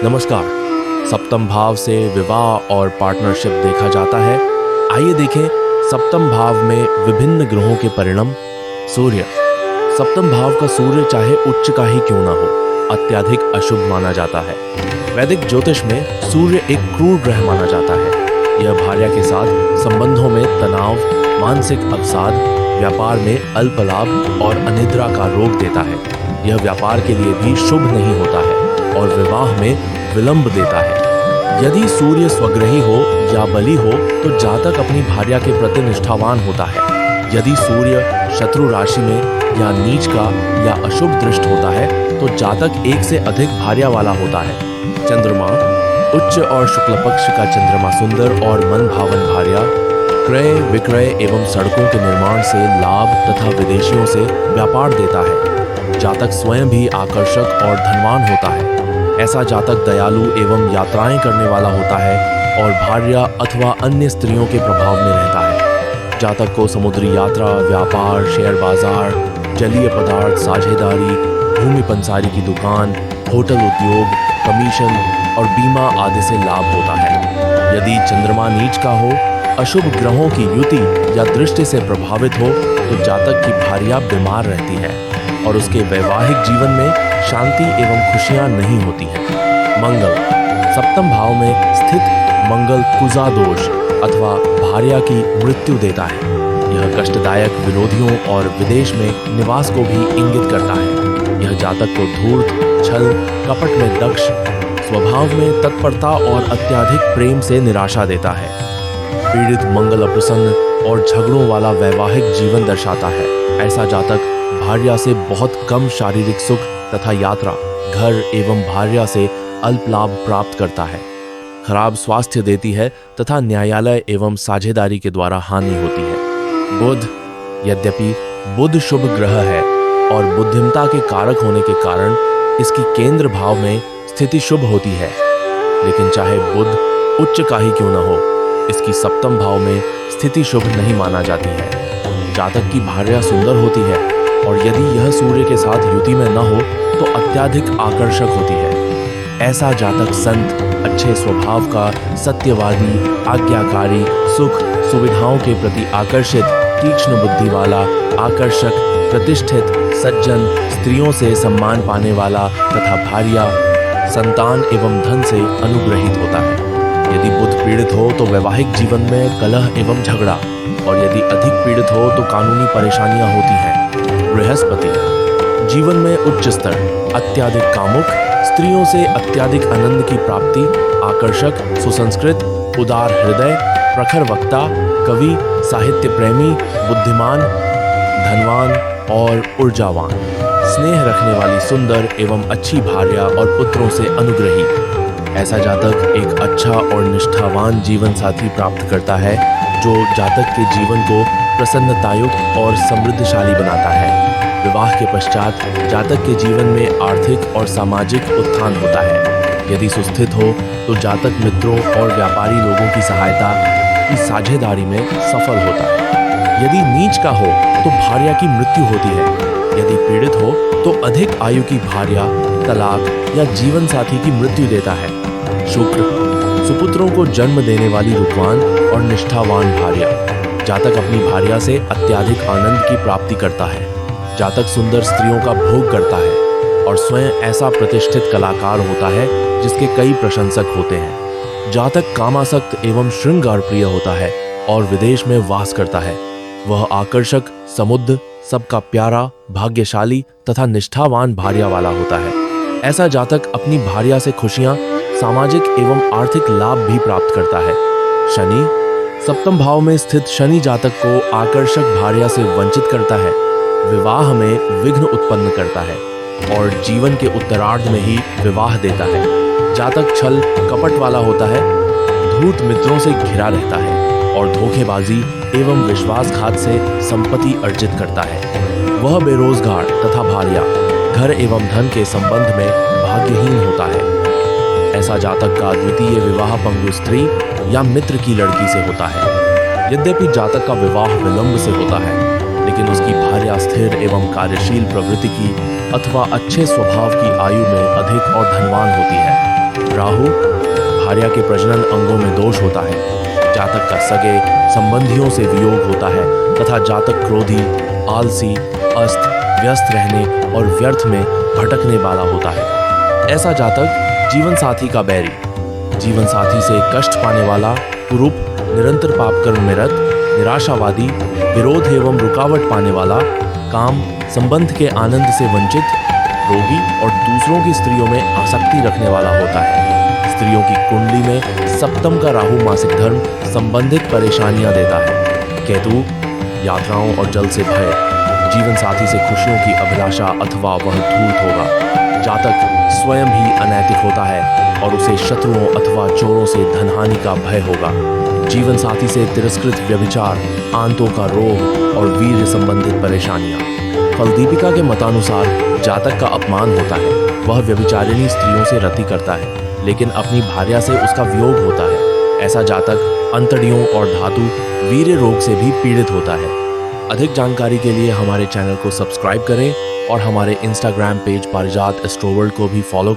नमस्कार। सप्तम भाव से विवाह और पार्टनरशिप देखा जाता है। आइए देखें सप्तम भाव में विभिन्न ग्रहों के परिणाम। सूर्य। सप्तम भाव का सूर्य चाहे उच्च का ही क्यों ना हो, अत्यधिक अशुभ माना जाता है। वैदिक ज्योतिष में सूर्य एक क्रूर ग्रह माना जाता है। यह भार्या के साथ संबंधों में तनाव, मानसिक अवसाद, व्यापार में अल्प लाभ और अनिद्रा का रोग देता है। यह व्यापार के लिए भी शुभ नहीं होता है और विवाह में विलंब देता है। यदि सूर्य स्वग्रही हो या बली हो तो जातक अपनी भार्या के प्रति निष्ठावान होता है। यदि सूर्य शत्रु राशि में या नीच का या अशुभ दृष्ट होता है तो जातक एक से अधिक भार्या वाला होता है। चंद्रमा। उच्च और शुक्ल पक्ष का चंद्रमा सुंदर और मन भावन भार्या, क्रय विक्रय एवं सड़कों के निर्माण से लाभ तथा विदेशियों से व्यापार देता है। जातक स्वयं भी आकर्षक और धनवान होता है। ऐसा जातक दयालु एवं यात्राएं करने वाला होता है और भार्या अथवा अन्य स्त्रियों के प्रभाव में रहता है। जातक को समुद्री यात्रा, व्यापार, शेयर बाजार, जलीय पदार्थ साझेदारी, भूमि पंसारी की दुकान, होटल उद्योग, कमीशन और बीमा आदि से लाभ होता है। यदि चंद्रमा नीच का हो, अशुभ ग्रहों की युति या दृष्टि से प्रभावित हो तो जातक की भार्या बीमार रहती है और उसके वैवाहिक जीवन में शांति एवं खुशियां नहीं होती हैं। मंगल। सप्तम भाव में स्थित मंगल कुजा दोष अथवा भार्या की मृत्यु देता है। यह कष्टदायक विरोधियों और विदेश में निवास को भी इंगित करता है। यह जातक को धूर्त, छल, कपट में दक्ष, स्वभाव में तत्परता और अत्यधिक प्रेम से निराशा देता है। पीड़ित, मंगल अप्रसन्न और झगड़ों वाला वैवाहिक जीवन दर्शाता है। ऐसा जातक भार्या से बहुत कम शारीरिक सुख तथा यात्रा, घर एवं भार्या से अल्प लाभ प्राप्त करता है। खराब स्वास्थ्य देती है तथा न्यायालय एवं साझेदारी के द्वारा हानि होती है। बुध। यद्यपि बुध शुभ ग्रह है और बुद्धिमता के कारक होने के कारण इसकी केंद्र भाव में स्थिति शुभ होती है, लेकिन चाहे बुध उच्च का ही क्यों न हो, इसकी सप्तम भाव में स्थिति शुभ नहीं माना जाती है। जातक की भार्या सुंदर होती है और यदि यह सूर्य के साथ युति में न हो तो अत्यधिक आकर्षक होती है। ऐसा जातक संत, अच्छे स्वभाव का, सत्यवादी, आज्ञाकारी, सुख सुविधाओं के प्रति आकर्षित, तीक्ष्ण बुद्धि वाला, आकर्षक, प्रतिष्ठित, सज्जन, स्त्रियों से सम्मान पाने वाला तथा भार्या, संतान एवं धन से अनुग्रहित होता है। यदि बुध पीड़ित हो तो वैवाहिक जीवन में कलह एवं झगड़ा, और यदि अधिक पीड़ित हो तो कानूनी परेशानियां होती हैं। बृहस्पति। जीवन में उच्च स्तर, अत्यधिक कामुक, स्त्रियों से अत्यधिक आनंद की प्राप्ति, आकर्षक, सुसंस्कृत, उदार हृदय, प्रखर वक्ता, कवि, साहित्य प्रेमी, बुद्धिमान, धनवान और ऊर्जावान, स्नेह रखने वाली सुंदर एवं अच्छी भार्या और पुत्रों से अनुग्रही। ऐसा जातक एक अच्छा और निष्ठावान जीवन साथी प्राप्त करता है जो जातक के जीवन को प्रसन्नतायुक्त और समृद्धशाली बनाता है। विवाह के पश्चात जातक के जीवन में आर्थिक और सामाजिक उत्थान होता है। यदि सुस्थित हो तो जातक मित्रों और व्यापारी लोगों की सहायता की साझेदारी में सफल होता है। यदि नीच का हो तो भार्या की मृत्यु होती है। यदि पीड़ित हो तो अधिक आयु की भार्या, तलाक या जीवन साथी की मृत्यु देता है। शुक्र। सुपुत्रों को जन्म देने वाली रूपवान और निष्ठावान भार्या। जातक अपनी भार्या से अत्यधिक आनंद की प्राप्ति करता है। जातक सुंदर स्त्रियों का भोग करता है और स्वयं ऐसा प्रतिष्ठित कलाकार होता है जिसके कई प्रशंसक होते हैं। जातक कामासक्त एवं श्रृंगार प्रिय होता है और विदेश में वास करता है। वह आकर्षक, समुद्र, सबका प्यारा, भाग्यशाली तथा निष्ठावान भार्या वाला होता है। ऐसा जातक अपनी भार्या से खुशियां, सामाजिक एवं आर्थिक लाभ भी प्राप्त करता है। शनि। सप्तम भाव में स्थित शनि जातक को आकर्षक भार्या से वंचित करता है, विवाह में विघ्न उत्पन्न करता है और जीवन के उत्तरार्ध में ही विवाह देता है। जातक छल कपट वाला होता है, धूर्त मित्रों से घिरा रहता है और धोखेबाजी एवं विश्वासघात से संपत्ति अर्जित करता है। वह बेरोजगार तथा भार्या, घर एवं धन के संबंध में भाग्यहीन होता है। ऐसा जातक का द्वितीय विवाह पंगु स्त्री या मित्र की लड़की से होता है। यद्यपि जातक का विवाह विलंब से होता है, लेकिन उसकी भार्या स्थिर एवं कार्यशील प्रवृत्ति की अथवा अच्छे स्वभाव की आयु में अधिक और धनवान होती है। भार्या के प्रजनन अंगों में दोष होता है, जातक का सगे संबंधियों से वियोग होता है तथा जातक क्रोधी, आलसी, अस्त, व्यस्त रहने और व्यर्थ में भटकने वाला होता है। ऐसा जातक जीवन साथी का बैरी, जीवन साथी से कष्ट पाने वाला, कुरूप, निरंतर पाप कर्म में रत, निराशावादी, विरोध एवं रुकावट पाने वाला, काम संबंध के आनंद से वंचित, रोगी और दूसरों की स्त्रियों में आसक्ति रखने वाला होता है। स्त्रियों की कुंडली में सप्तम का राहु मासिक धर्म संबंधित परेशानियां देता है। केतु यात्राओं और जल से भय, जीवन साथी से खुशियों की अभिलाषा अथवा वह धूर्त होगा। जातक स्वयं ही अनैतिक होता है और उसे शत्रुओं अथवा चोरों से धनहानि का भय होगा। जीवन साथी से तिरस्कृत व्यभिचार, आंतों का रोग और वीर्य संबंधित परेशानियां। फलदीपिका के मतानुसार जातक का अपमान होता है। वह व्यभिचारिणी स्त्रियों से रति करता है लेकिन अपनी भार्या से उसका वियोग होता है। ऐसा जातक अंतड़ियों और धातु वीर्य रोग से भी पीड़ित होता है। अधिक जानकारी के लिए हमारे चैनल को सब्सक्राइब करें और हमारे इंस्टाग्राम पेज पारिजात एस्ट्रोवर्ल्ड को भी फॉलो